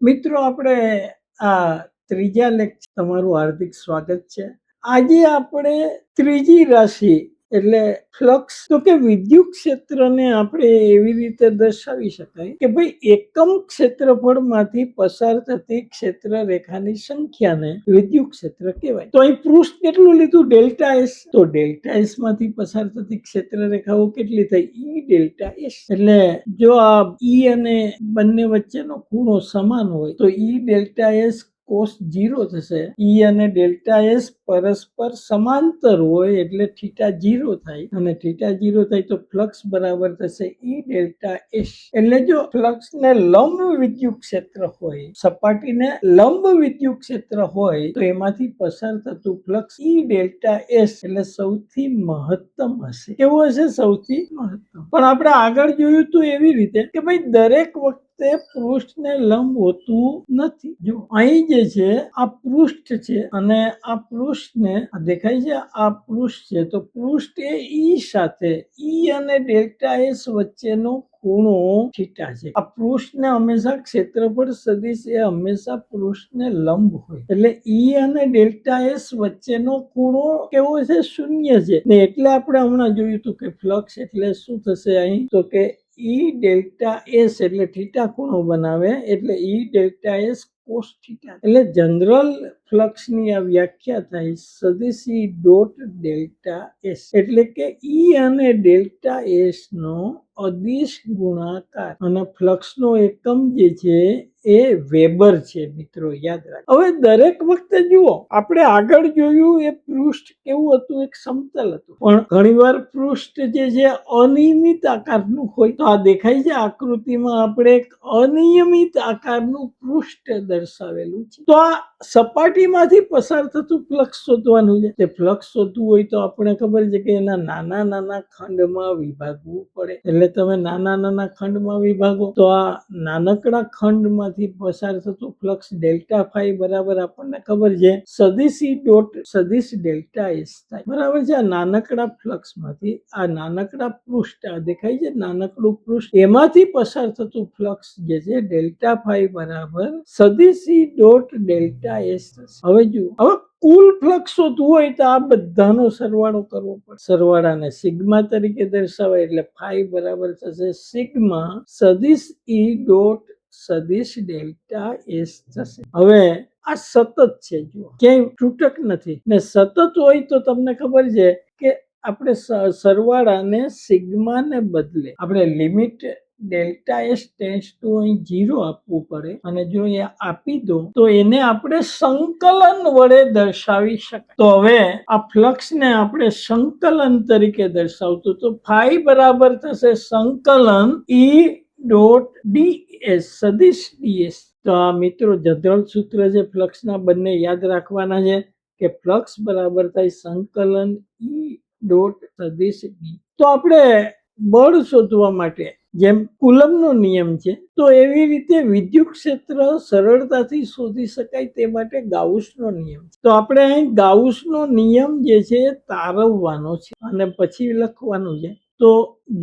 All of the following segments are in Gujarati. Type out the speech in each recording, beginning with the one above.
મિત્રો આપણે આ ત્રીજા લેક્ચર તમારું હાર્દિક સ્વાગત છે. આજે આપણે ત્રીજી રાશિ એટલે ફ્લક્સ તો કે વિદ્યુત ક્ષેત્રને આપણે એવી રીતે દર્શાવી શકાય કે ભાઈ એકમ ક્ષેત્રફળમાંથી પસાર થતી ક્ષેત્ર રેખાની સંખ્યાને વિદ્યુત ક્ષેત્ર કહેવાય. તો અહીં પૃષ્ઠ કેટલું લીધું? Delta S. તો ડેલ્ટા એસ માંથી પસાર થતી ક્ષેત્ર રેખાઓ કેટલી થઈ? ઈ ડેલ્ટા એસ. એટલે જો આ ઈ અને બંને વચ્ચેનો ખૂણો સમાન હોય તો ઈ ડેલ્ટા એસ કોસ 0 થશે. ઈ અને ડેલ્ટા એસ પરસ્પર સમાંતર હોય એટલે થીટા 0 થાય, અને થીટા 0 થાય તો ફ્લક્સ બરાબર થશે ઈ ડેલ્ટા એસ. એટલે જો ફ્લક્સ ને લંબ વિદ્યુત ક્ષેત્ર હોય, સપાટીને લંબ વિદ્યુત ક્ષેત્ર હોય તો એમાંથી પસાર થતું ફ્લક્સ ઈ ડેલ્ટા એસ એટલે સૌથી મહત્તમ હશે. કેવું હશે? સૌથી મહત્તમ. પણ આપણે આગળ જોયું તો એવી રીતે કે ભાઈ દરેક વખતે પૃષ્ઠને લંબ હોતું નથી. જો અહીં જે છે આ પૃષ્ઠ છે અને આ પૃષ્ઠને દેખાય છે, આ પૃષ્ઠ છે તો પૃષ્ઠ એ ઈ સાથે ઈ અને ડેલ્ટા એસ વચ્ચેનો ખૂણો થીટા છે. આ પૃષ્ઠને હંમેશા ક્ષેત્રફળ સદિશ એ હંમેશા પૃષ્ઠને લંબ હોય એટલે ઈ અને ડેલ્ટા એસ વચ્ચેનો ખૂણો કેવો છે? શૂન્ય છે. ને એટલે આપણે હમણાં જોયું હતું કે ફ્લક્સ એટલે શું થશે અહીં? તો કે ઈ ડેલ્ટા એસ એટલે થીટા ખૂણો બનાવે એટલે ઈ ડેલ્ટા એસ કોસ થીટા. એટલે જનરલ ફ્લક્સ ની આ વ્યાખ્યા થાય સદિશ ઈ ડોટ ડેલ્ટા એસ એટલે કે ઈ અને ડેલ્ટા એસ નો અદિશ ગુણાકાર, અને ફ્લક્સ નો એકમ જે છે એ વેબર છે. મિત્રો યાદ રાખો. હવે દરેક વખતે જુઓ આપણે આગળ જોયું એ પૃષ્ઠ કેવું હતું? એક સમતલ હતું. પણ ઘણીવાર પૃષ્ઠ જે છે અનિયમિત આકારનું હોય. તો આ દેખાય છે આકૃતિમાં આપણે એક અનિયમિત આકારનું પૃષ્ઠ દર્શાવેલું છે. તો આ સપાટીમાંથી પસાર થતું ફ્લક્સ શોધવાનું છે. તે ફ્લક્સ શોધવું હોય તો આપણે ખબર છે કે એના નાના નાના ખંડમાં વિભાગવું પડે. એટલે તમે નાના નાના ખંડમાં વિભાગો તો આ નાનકડા ખંડમાંથી પસાર થતું ફ્લક્સ ડેલ્ટા ફાઈ બરાબર આપણને ખબર છે સદિશ ઈ ડોટ સદિશ ડેલ્ટા એસ થાય. બરાબર છે. આ નાનકડા ફ્લક્સ માંથી આ નાનકડા પૃષ્ઠ આ દેખાય છે નાનકડું પૃષ્ઠ, એમાંથી પસાર થતું ફ્લક્સ જે છે ડેલ્ટા ફાઈ બરાબર સદિશ ઈ ડોટ ડેલ્ટા એસ થશે. હવે જુઓ, હવે કુલ ફ્લક્સ શોધવું હોય તો આ બધાનો સરવાળો કરવો પડે. સરવાળાને સિગ્મા તરીકે દર્શાવાય એટલે ફાઈ બરાબર થશે સિગ્મા સદિશ ઈ ડોટ સદિશ ડેલ્ટા એસ થશે. હવે આ સતત છે, જુઓ ક્યાંય તૂટક નથી ને સતત હોય તો તમને ખબર છે કે આપણે સરવાળાને સિગ્માને બદલે આપણે limit delta S tends to અહીં 0 આપવું પડે, અને જો એ આપી દો તો એને આપણે સંકલન વડે દર્શાવી શકાય. તો હવે આ ફ્લક્સ ને આપણે સંકલન તરીકે દર્શાવતું તો ફાઈ બરાબર થશે સંકલન ઈ ડોટ ડીએસ સદિશ ડીએસ. તો આ મિત્રો જનરલ સૂત્ર છે ફ્લક્સના, બંને યાદ રાખવાના છે કે ફ્લક્સ બરાબર થાય સંકલન ઈ ડોટ સદિશ ડી. તો આપણે બળ શોધવા માટે જેમ કુલમનો નિયમ છે તો એવી રીતે વિદ્યુત ક્ષેત્ર સરળતાથી શોધી શકાય તે માટે ગાઉસનો નિયમ છે. તો આપણે અહીં ગાઉસનો નિયમ જે છે એ તારવવાનો છે અને પછી લખવાનું છે. તો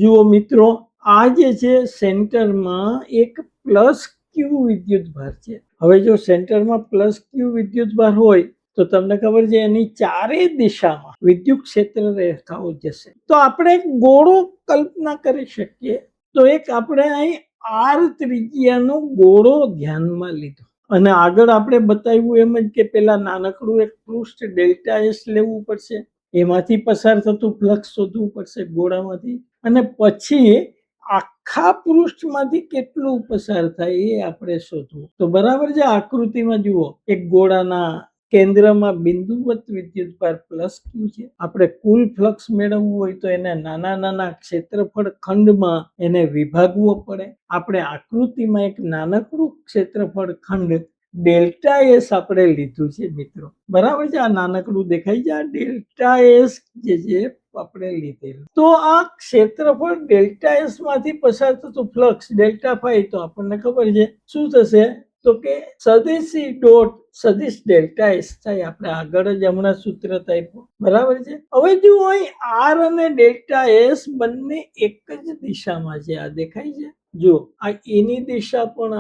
જુઓ મિત્રો, આ જે છે સેન્ટરમાં એક પ્લસ ક્યુ વિદ્યુત ભાર છે. હવે જો સેન્ટરમાં પ્લસ ક્યુ વિદ્યુત ભાર હોય તો તમને ખબર છે એની ચારે દિશામાં વિદ્યુત ક્ષેત્ર રેખાઓ જશે. તો આપણે એક ગોળો કલ્પના કરી શકીએ. તો એક આપણે અહીં આર ત્રિજ્યાનો ગોળો ધ્યાનમાં લીધો અને આગળ આપણે બતાવ્યું એમ જ કે પેલા નાનકડું એક પૃષ્ઠ ડેલ્ટા એસ લેવું પડશે, એમાંથી પસાર થતું ફ્લક્સ શોધવું પડશે ગોળામાંથી, અને પછી આખા પૃષ્ઠમાંથી કેટલું પસાર થાય એ આપણે શોધવું. તો બરાબર છે. આકૃતિમાં જુઓ, એક ગોળાના કેન્દ્રમાં બિંદુવત વિદ્યુતભાર પ્લસ ક્યુ છે. આપણે કુલ ફ્લક્સ મેળવવું હોય તો એને નાના નાના ક્ષેત્રફળ ખંડમાં એને વિભાગવો પડે. આપણે આકૃતિમાં એક નાનકડું ક્ષેત્રફળ ખંડ ડેલ્ટા એસ આપણે લીધું છે મિત્રો. બરાબર છે. આ નાનકડું દેખાય છે, આ ડેલ્ટા એસ જે છે આપણે લીધેલું. તો આ ક્ષેત્રફળ ડેલ્ટા એસ માંથી પસાર થતું ફ્લક્સ ડેલ્ટા ફાઈ તો આપણને ખબર છે શું થશે? તો કે સદિશી ડોટ સદિશ ડેલ્ટા એસ થાય. આપણે આગળ જ હમણાં સૂત્ર આપ્યું, બરાબર છે. હવે જો અહીં આર અને ડેલ્ટા એસ બંને એક જ દિશામાં છે. આ દેખાય છે, જો આ એની દિશા પણ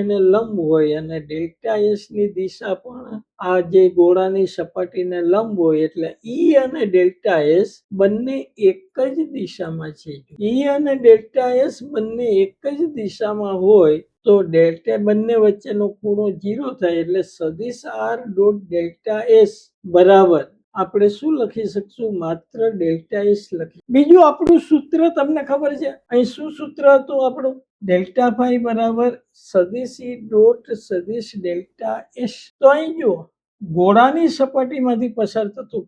એને લંબ હોય અને ડેલ્ટા એસ ની દિશા પણ આ જે ગોળાની સપાટીને લંબ હોય, એટલે ઈ અને ડેલ્ટા એસ બંને એક જ દિશામાં છે. ઈ અને ડેલ્ટા એસ બંને એક જ દિશામાં હોય તો ડેલ્ટા બંને વચ્ચેનો ખૂણો 0 થાય. એટલે સદિશ આર ડોટ ડેલ્ટા એસ બરાબર આપણે શું લખી શકશું? માત્ર ડેલ્ટા એસ લખી. બીજું આપણું સૂત્ર તમને ખબર છે, અહીં શું સૂત્ર હતું આપણું? ડેલ્ટા ફાઈ બરાબર સદિશ ઈ ડોટ સદિશ ડેલ્ટા એસ. તો અહીં જુઓ, ગોળાની સપાટીમાંથી પસાર થતું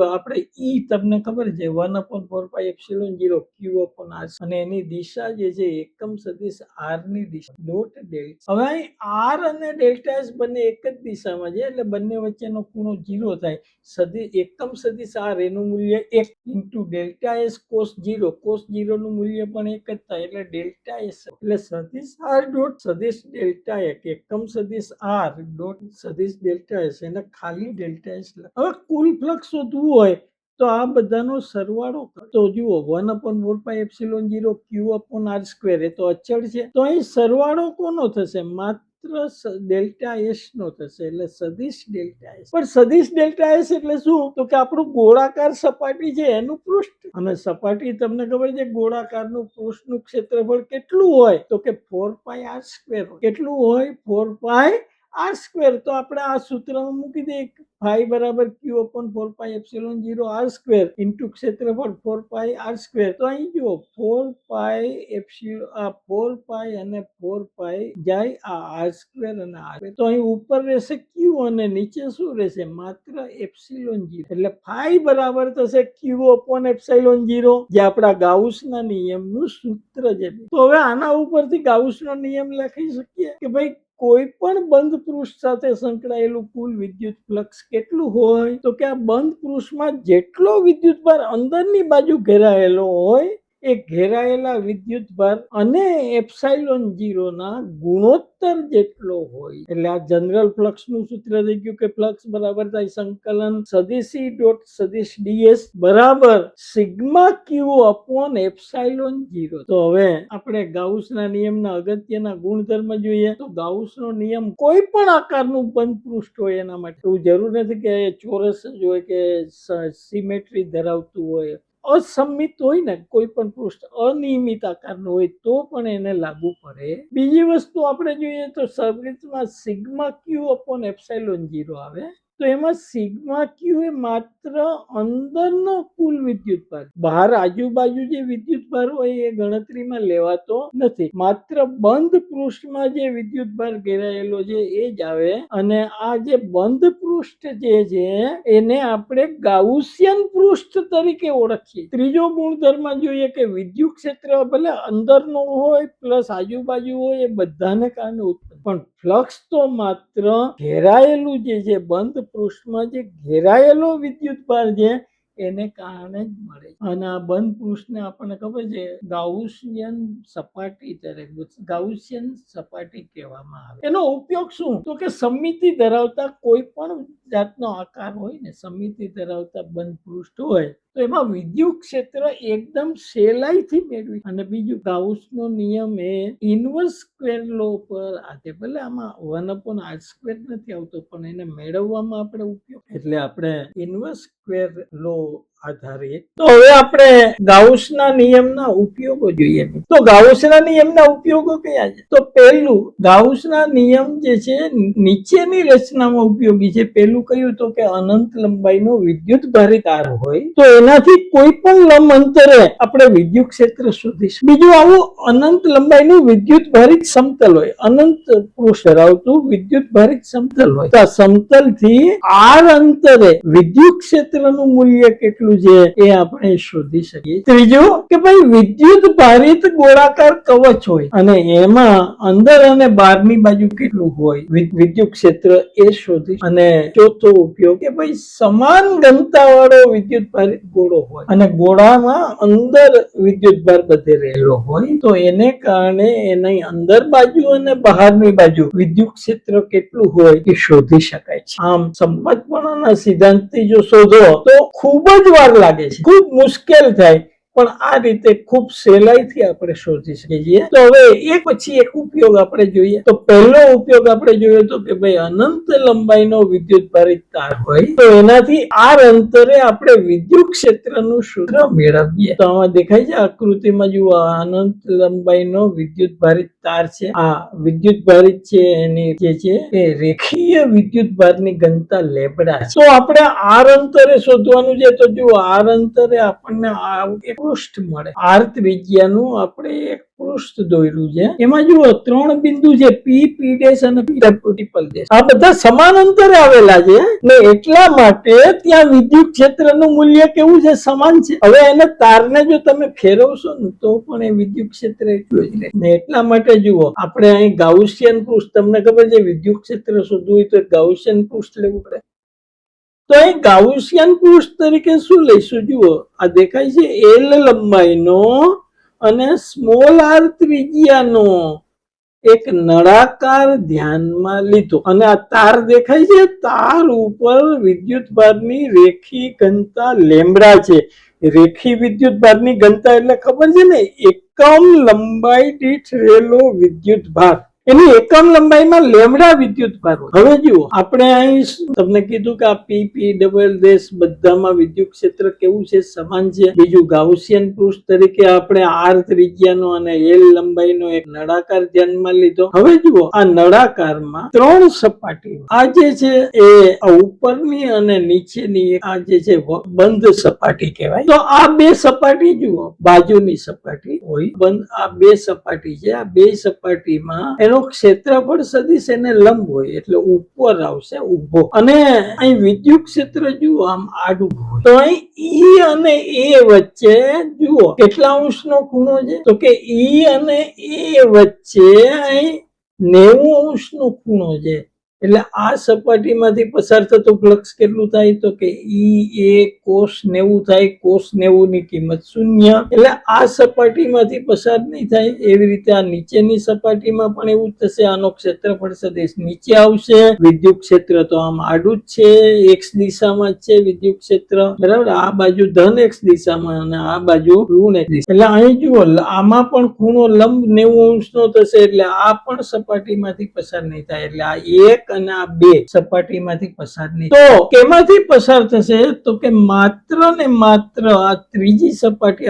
આપણે ઈ તમને ખબર છે 1/4πε0 q/r, અને એની દિશા જે છે એકમ સદિશ r ની દિશા ડોટ ડેલ્ટા. હવે અહીં r અને ડેલ્ટા એસ બંને એક જ દિશામાં છે, એટલે બંને વચ્ચેનો ખૂણો 0 થાય. એકમ સદિશ r એનું મૂલ્ય 1 into delta S cos 0, cos 0 નું મૂલ્ય પણ 1 જ થાય, એટલે ડેલ્ટા એસ. એટલે સદિશ r ડોટ સદિશ ડેલ્ટા એકમ સદિશ r ડોટ સદિશ ડેલ્ટા એસ, એને ખાલી ડેલ્ટા એસ. હવે કુલ ફ્લક્સ શોધવું હોય તો આ બધાનો સરવાળો તો જુઓ 1/4πε0 q/r², એ તો અચળ છે. તો અહીં સરવાળો કોનો થશે? માત્ર ડેલ્ટા એસ નો થશે, એટલે સદિશ ડેલ્ટા એસ. પણ સદિશ ડેલ્ટા એસ એટલે શું? તો કે આપણું ગોળાકાર સપાટી છે એનું પૃષ્ઠ, અને સપાટી તમને ખબર છે ગોળાકારનું પૃષ્ઠનું ક્ષેત્રફળ કેટલું હોય? તો કે 4πr². કેટલું હોય? 4πr². તો આપણે આ સૂત્રમાં મૂકી દઈએ, ફાઈ બરાબર q/4πε0r² ઇન્ટુ ક્ષેત્રફળ 4πr². તો અહીં જુઓ 4π અને 4π જાય આ r² અને r². તો અહીં ઉપર રહેશે q અને નીચે શું રહેશે? માત્ર ε0. એટલે ફાઈ બરાબર થશે q/ε0, જે આપણા ગાઉસના નિયમનું સૂત્ર છે. તો હવે આના ઉપરથી ગાઉસનો નિયમ લખી શકીએ કે ભાઈ કોઈ પણ બંધ પૃષ્ઠ સાથે સંકળાયેલું કુલ વિદ્યુત ફ્લક્સ કેટલું હોય? તો કે આ બંધ પૃષ્ઠમાં જેટલો વિદ્યુતભાર અંદરની બાજુ ઘેરાયેલો હોય એ ઘેરાયેલા વિદ્યુતભાર અને ε0 ના ગુણોત્તર જેટલો હોય. એટલે આ જનરલ ફ્લક્સ નું સૂત્ર થઈ ગયું કે ફ્લક્સ બરાબર થાય સંકલન સદિશ ઈ ડોટ સદિશ ડીએસ બરાબર સિગ્મા q/ε0. તો હવે આપણે ગાઉસના નિયમના અગત્યના ગુણધર્મ જોઈએ. તો ગાઉસનો નિયમ કોઈ પણ આકારનું બંધ પૃષ્ઠ હોય એના માટે, એવું જરૂર નથી કે ચોરસ જ હોય કે સિમેટ્રી ધરાવતું હોય, અસમિત હોય ને કોઈ પણ પૃષ્ઠ અનિયમિત આકારનું હોય તો પણ એને લાગુ પડે. બીજી વસ્તુ આપણે જોઈએ તો સર્કિટમાં સિગ્મા q/ε0 આવે, તો એમાં સિગ્મા ક્યુ એ માત્ર અંદરનો કુલ વિદ્યુતભાર, બહાર આજુબાજુ જે વિદ્યુતભાર હોય એ ગણતરીમાં લેવાતો નથી. માત્ર બંધ પૃષ્ઠમાં જે વિદ્યુતભાર ઘેરાયેલો છે એ જ આવે. અને આ જે બંધ પૃષ્ઠ જે છે એને આપણે ગાઉસિયન પૃષ્ઠ તરીકે ઓળખીએ. ત્રીજો ગુણધર્મ જોઈએ કે વિદ્યુત ક્ષેત્ર ભલે અંદરનો હોય પ્લસ આજુબાજુ હોય એ બધાને કારણે ઉત્પન્ન, પણ ફ્લક્સ તો માત્ર ઘેરાયેલું જે છે બંધ પૃષ્ઠમાં જે ઘેરાયેલો વિદ્યુતભાર છે એને કારણે જ મળે. અને આ બંધ પૃષ્ઠને આપણને ખબર છે ગાઉસિયન સપાટી કહેવામાં આવે. એનો ઉપયોગ શું? તો કે સમમિતિ ધરાવતા કોઈ પણ જાતનો આકાર હોય ને, સમમિતિ ધરાવતા બંધ પૃષ્ઠ હોય તો એમાં વિદ્યુત ક્ષેત્ર એકદમ સહેલાઈથી મેળવી. અને બીજું ગાઉસનો નિયમ એ ઇન્વર્સ સ્ક્વેર લો પર આધે, ભલે આમાં 1/r² નથી આવતો પણ એને મેળવવામાં આપણે ઉપયોગ, એટલે આપણે ઇન્વર્સ સ્ક્વેર લો આધારિત. તો હવે આપણે ગાઉસના નિયમના ઉપયોગો જોઈએ. તો ગાઉસના નિયમના ઉપયોગો કયા છે? તો પહેલું, ગાઉસના નિયમ જે છે નીચેની રચનામાં ઉપયોગી છે. પહેલું કયું? તો કે અનંત લંબાઈનો વિદ્યુત ભારિત તાર હોય તો એનાથી કોઈ પણ લંબ અંતરે આપણે વિદ્યુત ક્ષેત્ર શોધીશું. બીજું, આવું અનંત લંબાઈનું વિદ્યુત ભારિત સમતલ હોય, અનંત પૃષ્ઠ ધરાવતું વિદ્યુત ભારિત સમતલ હોય, તો આ સમતલ થી r અંતરે વિદ્યુત ક્ષેત્રનું મૂલ્ય કેટલું કેટલું છે એ આપણે શોધી શકીએ. ત્રીજું કે ભાઈ વિદ્યુત ભારિત ગોળાકાર કવચ હોય અને એમાં અંદર અને બહારની બાજુ કેટલું હોય વિદ્યુત ક્ષેત્ર એ શોધી. અને ચોથો ઉપયોગ કે ભાઈ સમાન ઘનતા વાળો વિદ્યુત ભારિત ગોળો હોય અને ગોળામાં અંદર વિદ્યુત ભાર બધે રહેલો હોય તો એને કારણે એની અંદર બાજુ અને બહારની બાજુ વિદ્યુત ક્ષેત્ર કેટલું હોય એ શોધી શકાય છે. આમ સંપતપણાના સિદ્ધાંતથી જો શોધો તો ખૂબ જ વાર લાગે છે, ખૂબ મુશ્કેલ થાય, પણ આ રીતે ખૂબ સહેલાઈથી આપણે શોધી શકીએ છીએ. તો હવે એક પછી એક ઉપયોગ આપણે જોઈએ. તો પહેલો ઉપયોગ આપણે જોયો તો કે ભાઈ અનંત લંબાઈનો વિદ્યુત ભારિત તાર હોય તો એનાથી આર અંતરે આપણે વિદ્યુત ક્ષેત્રનું સૂત્ર મેળવીએ. તો આમાં દેખાય છે આકૃતિમાં જુઓ, અનંત લંબાઈનો વિદ્યુત ભારિત તાર છે. આ વિદ્યુત ભારિત છે એની જે છે એ રેખીય વિદ્યુત ભારની ઘનતા લેમ્બડા છે. તો આપણે આર અંતરે શોધવાનું છે. તો જુઓ આર અંતરે આપણને એક પૃષ્ઠ મળે. આર ત્રિજ્યાનું આપણે એક પૃષ્ઠ દોર્યું છે. એમાં જુઓ 3 બિંદુ છે, પી, પી ડેશ અને ટ્રિપલ ડેશ. આ બધા સમાન અંતરે આવેલા છે ને એટલા માટે ત્યાં વિદ્યુત ક્ષેત્રનું મૂલ્ય કેવું છે? સમાન છે. હવે એને તારને જો તમે ફેરવશો ને તો પણ એ વિદ્યુત ક્ષેત્ર એટલું જ રહે ને એટલા માટે જુઓ આપણે અહીં ગાઉસિયન પૃષ્ઠ, તમને ખબર છે વિદ્યુત ક્ષેત્ર શોધવું હોય તો ગાઉસિયન પૃષ્ઠ લેવું પડે. તો અહીં ગાઉસિયન પૃષ્ઠ તરીકે શું લઈશું? જુઓ આ દેખાય છે એલ લંબાઈનો અને સ્મોલ આર ત્રિજ્યાનો એક નળાકાર ધ્યાનમાં લીધો અને આ તાર દેખાય છે. તાર ઉપર વિદ્યુત ભારની રેખી ઘનતા લેમ્બડા છે. રેખી વિદ્યુત ભારની ઘનતા એટલે ખબર છે ને, એકમ લંબાઈ દીઠ રહેલો વિદ્યુત ભાર. એની એકમ લંબાઈમાં લેમ્બડા વિદ્યુત ભાર હોય. હવે જુઓ આપણે અહીં તમને કીધું કે આ પી, પી ડબલ ડેશ બધામાં વિદ્યુત ક્ષેત્ર કેવું છે? સમાન છે. બીજું ગાઉસિયન પૃષ્ઠ તરીકે આપણે આર ત્રિજ્યાનો અને એલ લંબાઈનો એક નળાકાર ધ્યાનમાં લીધો. હવે જુઓ આ નળાકારમાં 3 સપાટી, આ જે છે એ ઉપરની અને નીચેની આ જે છે બંધ સપાટી કહેવાય. તો આ 2 સપાટી જુઓ, બાજુની સપાટી હોય બંધ, આ 2 સપાટી છે. આ 2 સપાટીમાં એનો ક્ષેત્રફળ સદિશ એને લંબ હોય એટલે ઉપર આવશે ઉભો. અને અહીં વિદ્યુત ક્ષેત્ર જુઓ આમ આડું હોય તો અહીં ઈ અને એ વચ્ચે જુઓ કેટલા અંશનો ખૂણો છે? તો કે ઈ અને એ વચ્ચે અહીં 90 અંશનો ખૂણો છે. એટલે આ સપાટીમાંથી પસાર થતું ફ્લક્સ કેટલું થાય? તો કે ઈ એ કોસ 90 થાય. કોસ 90 ની કિંમત 0. એટલે આ સપાટીમાંથી પસાર નહીં થાય. એવી રીતે આ નીચેની સપાટીમાં પણ એવું થશે. આનો ક્ષેત્રફળ સદિશ નીચે આવશે. વિદ્યુત ક્ષેત્ર તો આમ આડું જ છે, એક્સ દિશામાં જ છે વિદ્યુત ક્ષેત્ર, બરાબર. આ બાજુ ધન એક્સ દિશામાં અને આ બાજુ ઋણ એક્સ દિશા. એટલે અહીં જુઓ આમાં પણ ખૂણો લંબ 90 અંશનો થશે એટલે આ પણ સપાટીમાંથી પસાર નહીં થાય. એટલે આ એક અને આ 2 સપાટીમાંથી પસાર નહીં. તો કેમાંથી પસાર થશે? તો કે માત્ર ને માત્ર આ ત્રીજી સપાટી,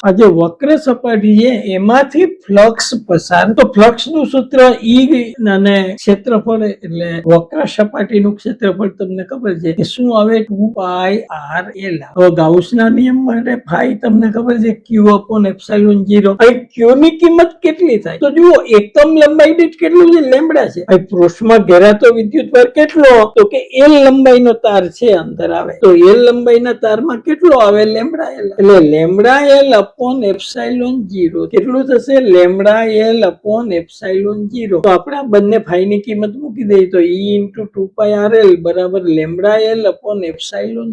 આ જે વક્ર સપાટી છે એમાંથી ફ્લક્સ પસાર. તો ફ્લક્સ નું સૂત્ર ઈ અને ક્ષેત્રફળ એટલે વક્ર સપાટીનું ક્ષેત્રફળ તમને ખબર છે કે શું આવે? 2πr_l. હવે ગાઉસના નિયમ માટે ફાઈ તમને ખબર છે q/ε0. અહીં q ની કિંમત કેટલી થાય? તો જુઓ એકમ લંબાઈ દીઠ કેટલું છે? લેમ્બડા છે. અહીં પૃષ્ઠમાં ઘેરાતો વિદ્યુત ભાર કેટલો? તો કે એલ લંબાઈનો તાર છે અંદર આવે તો એલ લંબાઈના તારમાં કેટલો આવે? Lambda L. એટલે લેમ્બડા એલ અપોન ε0 કેટલું થશે? Lambda L upon ε0. તો આપણે આ બંને ફાઈ ની કિંમત મૂકી દઈએ તો e × 2πrl બરાબર લેમ્બડા એલ અપોન ε0.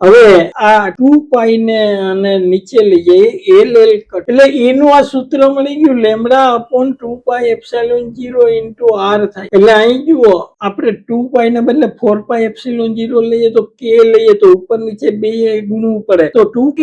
હવે આ 2π ને અને નીચે લઈ જઈએ એલ એલ કટ એટલે e નું આ સૂત્ર મળી ગયું. લેમ્બડા અપોન 2πε0 × r થાય. એટલે અહીં જુઓ આપણે 2π ને બદલે 4πε0 લઈએ તો k લઈએ તો ઉપર નીચે 2 ગુણવું પડે તો 2k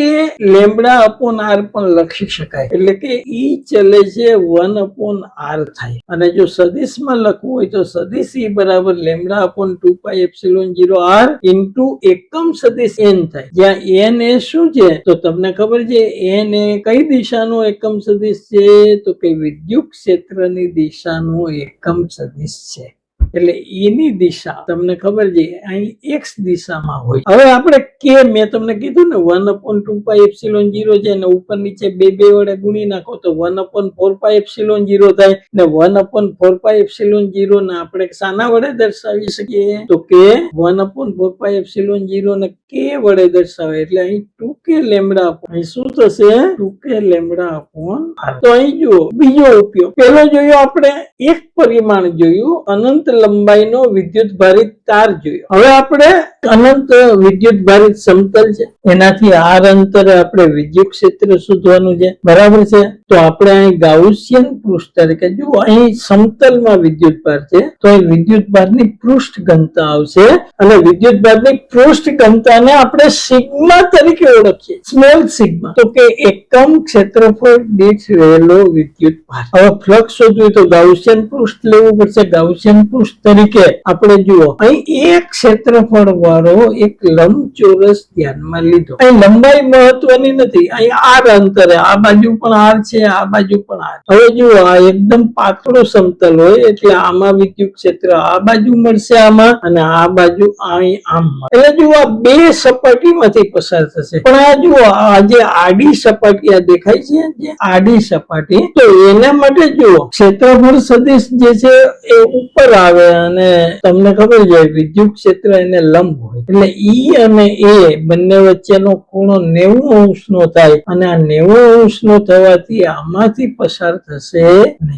લેમ્બડા અપોન r પણ લખી શકાય. એટલે કે e ચલે છે 1/r થાય. અને જો સદિશમાં લખવું હોય તો સદિશ e બરાબર લેમ્બડા અપોન 2πε0r ઇન્ટુ એકમ સદિશ n થાય. જ્યાં n એ શું છે? તો તમને ખબર છે n એ કઈ દિશાનો એકમ સદિશ છે? તો કે વિદ્યુત ક્ષેત્રની દિશાનો એકમ સદિશ છે. એટલે એની દિશા તમને ખબર છે અહીં એક્સ દિશામાં હોય. હવે આપણે કે મેં તમને કીધું ને 1/2πε0 છે અને ઉપર નીચે બે વડે ગુણી નાખો તો 1/4πε0 થાય ને 1/4πε0 ને આપણે શાના વડે દર્શાવી શકીએ તો કે 1/4πε0 ને કે વડે દર્શાવે એટલે અહીં 2k લેમ્ડા અહીં શું થશે 2k લેમ્ડા અપોન r. તો અહીં જુઓ બીજો ઉપયોગ. પેલો જોયો આપણે એક પરિમાણ જોયું, અનંત લંબાઈનો વિદ્યુત ભારિત તાર જોયો. હવે આપણે અનંત વિદ્યુત ભારિત સમતલ છે એનાથી r અંતરે આપણે વિદ્યુત ક્ષેત્ર શોધવાનું છે, બરાબર છે. તો આપણે અહીં ગાઉસિયન પૃષ્ઠ તરીકે જુઓ અહીં સમતલમાં વિદ્યુત ભાર છે તો અહીં વિદ્યુત ભારની પૃષ્ઠ ઘનતા આવશે અને વિદ્યુત ભારની પૃષ્ઠ ઘનતાને આપણે સિગ્મા તરીકે ઓળખીએ, સ્મોલ સિગ્મા. તો કે એકમ ક્ષેત્રફળ દીઠ રહેલો વિદ્યુત ભાર. હવે ફ્લક્સ શોધવું તો ગાઉસિયન પૃષ્ઠ લેવું પડશે. ગાઉસિયન પૃષ્ઠ તરીકે આપણે જુઓ અહીં એક ક્ષેત્રફળ વાળો એક લંબચોરસ ધ્યાનમાં લીધો. અહીં લંબાઈ મહત્વની નથી, અહીં r અંતરે આ બાજુ પણ r છે આ બાજુ પણ r. હવે જુઓ આ એકદમ પાતળો સમતલ હોય એટલે આમાં વિદ્યુત ક્ષેત્ર આ બાજુ મળશે આમાં અને આ બાજુ અહીં આમ. એટલે જુઓ આ બે સપાટીમાંથી પસાર થશે. પણ આ જુઓ આ જે આડી સપાટી આ દેખાય છે જે આડી સપાટી તો એના માટે જુઓ ક્ષેત્રફળ સદિશ જે છે એ ઉપર આવે અને તમને ખબર છે વિદ્યુત ક્ષેત્ર એને લંબ હોય એટલે ઈ અને એ બંને વચ્ચેનો ખૂણો 90 અંશનો થાય અને આ 90 અંશનો થવાથી આમાંથી પસાર થશે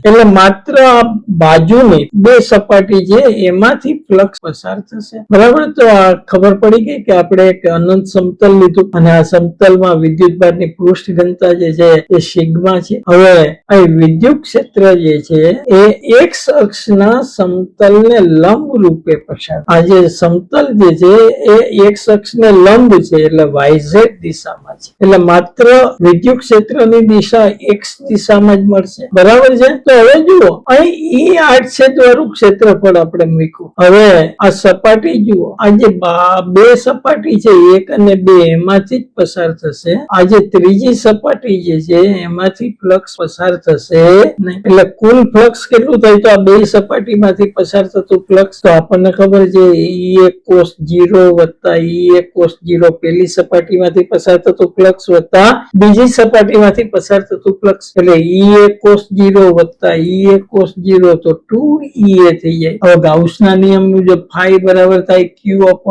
એટલે માત્ર આ બાજુની બે સપાટી છે એમાંથી ફ્લક્સ પસાર થશે, બરાબર. તો આ ખબર પડી ગઈ કે આપણે એક અનંત સમતલ લીધું અને આ સમતલમાં વિદ્યુત ભારની પૃષ્ઠ ઘનતા જે છે એ સિગ્મા છે. હવે અહીં વિદ્યુત ક્ષેત્ર જે છે એ એક્સ અક્ષના સમતલને લંબ રૂપે પસાર. આ જે સમતલ જે છે એ એક્સ અક્ષને લંબ છે એટલે yz દિશામાં છે એટલે માત્ર વિદ્યુત ક્ષેત્રની દિશા એક્સ દિશામાં જ મળશે, બરાબર છે. તો હવે જુઓ અહીં E 8 છેદવાળું ક્ષેત્રફળ આપણે મૂક્યું. હવે આ સપાટી જુઓ આ જે બે સપાટી છે એક અને બે એમાંથી જ પસાર થશે. આ જે ત્રીજી સપાટી જે છે એમાંથી ફ્લક્સ પસાર થશે એટલે કુલ ફ્લક્સ કેટલું થાય તો આ બે સપાટીમાંથી પસાર થતું ફ્લક્સ તો આપણને ખબર છે E1 cos 0 વત્તા E1 cos 0 પહેલી સપાટીમાંથી પસાર થતું ફ્લક્સ વત્તા બીજી સપાટીમાંથી પસાર થતું ફ્લક્સ એટલે E1 cos 0 વત્તા E1 cos 0 તો 2EA થઈ જાય. હવે ગાઉસના નિયમ મુજબ phi બરાબર થાય Q/ε0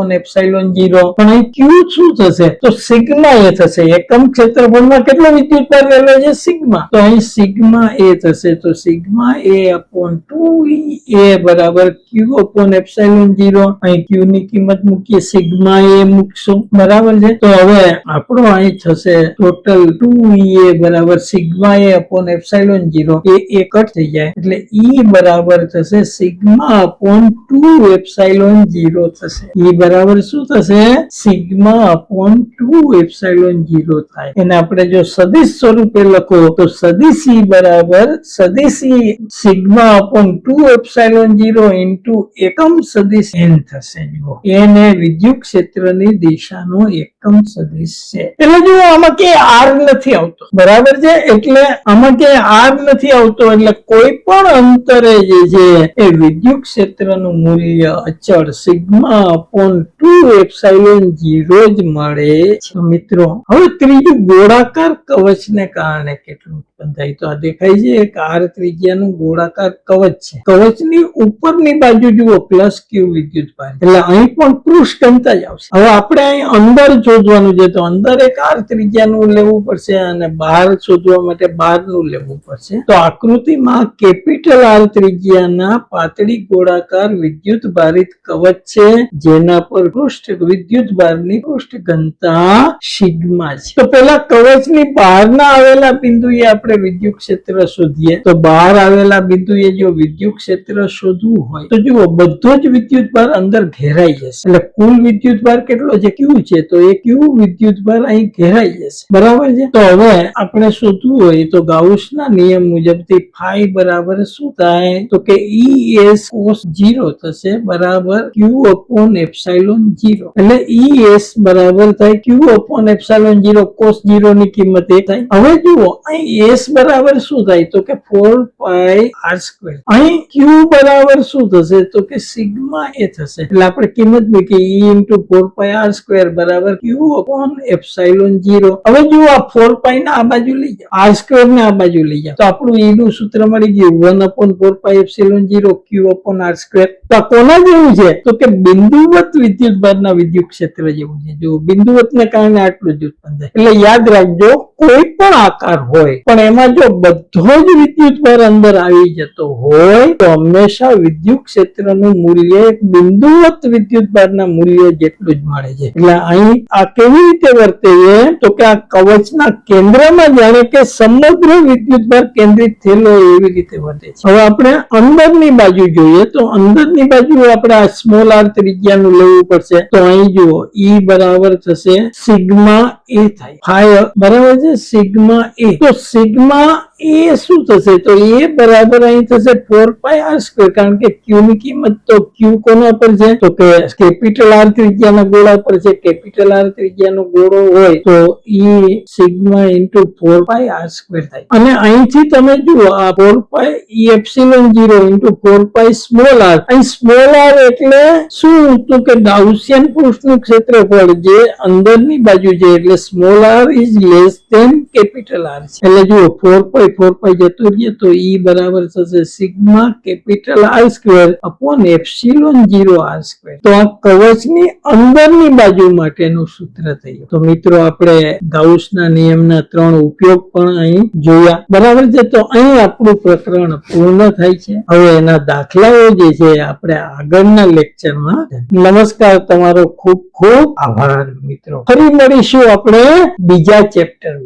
પણ અહીં Q શું થશે તો સિગ્મા એ થશે. એકમ ક્ષેત્રફળમાં કેટલો વિદ્યુત ભાર રહેલો છે સિગ્મા તો અહીં સિગ્મા એ થશે તો સિગ્મા એ અપોન 2EA બરાબર Q/ε0. અહીં Q ની કિંમત મૂકીએ સિગ્મા એ મૂકશું, બરાબર છે. તો હવે આપણો અહીં થશે ટોટલ 2EA બરાબર સિગ્મા એ અપોન ε0 એ કટ થઈ જાય એટલે E બરાબર થશે સિગ્મા અપોન 2ε0 થશે. E બરાબર શું થશે સિગ્મા અપોન 2ε0 થાય. એને આપણે જો સદિશ સ્વરૂપે લખો તો સદિશ E બરાબર સદિશ E સિગ્મા અપોન 2ε0 ઇન્ટુ એકમ સદિશ n થશે. જુઓ n એ વિદ્યુત ક્ષેત્રની દિશાનો એકમ સદિશ છે એટલે જુઓ આમાં કે r નથી આવતો, બરાબર છે. એટલે આમાં કે r નથી આવતો એટલે કોઈ પણ અંતરે જે છે એ વિદ્યુત ક્ષેત્રનું મૂલ્ય અચળ સિગ્મા અપોન 2ε0 જ મળે છે. મિત્રો હવે ત્રીજું ગોળાકાર કવચને કારણે કેટલું ઉત્પન્ન થાય તો આ દેખાય છે એક r ત્રિજ્યાનું ગોળાકાર કવચ છે. કવચની ઉપરની બાજુ જુઓ પ્લસ q વિદ્યુત ભાર એટલે અહીં પણ પૃષ્ઠ ઘનતા જ આવશે. હવે આપણે અહીં અંદર શોધવાનું છે તો અંદર એક r ત્રિજ્યાનું લેવું પડશે અને બહાર શોધવા માટે બહારનું લેવું પડશે. તો આકૃતિમાં કેપિટલ R ત્રિજ્યાના પાતળી ગોળાકાર વિદ્યુત ભારિત કવચ છે જેના પર પૃષ્ઠ વિદ્યુત ભારની પૃષ્ઠ ઘનતા સિગ્મા છે. તો પેલા કવચની બહારના આવેલા બિંદુએ આપણે વિદ્યુત ક્ષેત્ર શોધીએ તો બહાર આવેલા બિંદુએ જો વિદ્યુત ક્ષેત્ર શોધવું હોય તો જુઓ બધો જ વિદ્યુત ભાર અંદર ઘેરાઈ જશે એટલે કુલ વિદ્યુતભાર કેટલો છે? Q છે, તો એ Q વિદ્યુતભાર અહીં ઘેરાઈ જશે. બરાબર છે. તો હવે આપણે શોધવું હોય તો ગાઉસના નિયમ મુજબથી ફાઈ બરાબર શું થાય? તો કે ES cos 0 થશે બરાબર Q upon epsilon 0. એટલે ES બરાબર થાય Q upon epsilon 0 cos 0 ની કિંમત એ થાય. હવે જુઓ અહીં S બરાબર શું થાય? તો કે 4 pi r². અહીં Q બરાબર શું થશે? તો કે સિગ્મા એ થશે. એટલે આપણે કિંમત મૂકી E into 4 pi r² બરાબર Q upon epsilon 0. હવે જુઓ આ 4 pi ને આ બાજુ લઈ જાઓ, r² ને આ બાજુ લઈ જાઓ, તો આપણું E નું સૂત્ર મળી ગયું 1 upon 4 pi epsilon 0 Q upon r². તો આ કોના જેવું છે? તો કે બિંદુવત વિદ્યુતભારના વિદ્યુત ક્ષેત્ર જેવું છે. જો બિંદુવતને કારણે આટલું જ ઉત્પન્ન થાય. એટલે યાદ રાખજો, કોઈ પણ આકાર હોય પણ એમાં જો બધો જ વિદ્યુતભાર અંદર આવી જતો હોય તો હંમેશા વિદ્યુત ક્ષેત્રનું મૂલ્ય બિંદુવત વિદ્યુતભારના મૂલ્ય જેટલું જ મળે છે. એટલે અહીં આ કેવી રીતે વર્તે છે? તો કે આ કવચના કેન્દ્રમાં જાણે કે સમગ્ર વિદ્યુતભાર કેન્દ્રિત થયેલો એવી રીતે વર્તે છે. હવે આપણે અંદરની બાજુ જોઈએ તો અંદરની બાજુ આપણે આ સ્મોલ r ત્રિજ્યાનું લેવું પડશે. તો અહીં જુઓ E બરાબર થશે સિગ્મા એ થાય, ફાઈ બરાબર છે સિગ્મા એ. તો સિગ્મા એ શું થશે? તો એ બરાબર અહીં થશે 4 pi r², કારણ કે Q ની કિંમત તો Q કોના પર છે? તો કે કેપિટલ R ત્રિજ્યાના ગોળા પર છે. કેપિટલ R ત્રિજ્યાનો ગોળો હોય તો E sigma into 4 pi r² થાય. અને અહીંથી તમે જુઓ આ 4 pi E epsilon 0 into 4 pi small r. અહીં સ્મોલ r એટલે શું? તો કે ગાઉસિયન પૃષ્ઠનું ક્ષેત્રફળ જે અંદરની બાજુ છે. એટલે small r is less than capital R છે. એટલે જુઓ 4 pi જતો રહીએ તો E બરાબર થશે sigma capital R² upon epsilon 0 r². તો આ કવચની અંદરની બાજુ માટેનું સૂત્ર થયું. તો મિત્રો આપણે ગાઉસના નિયમના 3 ઉપયોગ પણ અહીં જોયા. બરાબર છે. તો અહીં આપણું પ્રકરણ પૂર્ણ થાય છે. હવે એના દાખલાઓ જે છે આપણે આગળના લેક્ચરમાં. નમસ્કાર, તમારો ખૂબ ખૂબ આભાર મિત્રો. ફરી મળીશું આપણે બીજા ચેપ્ટરમાં.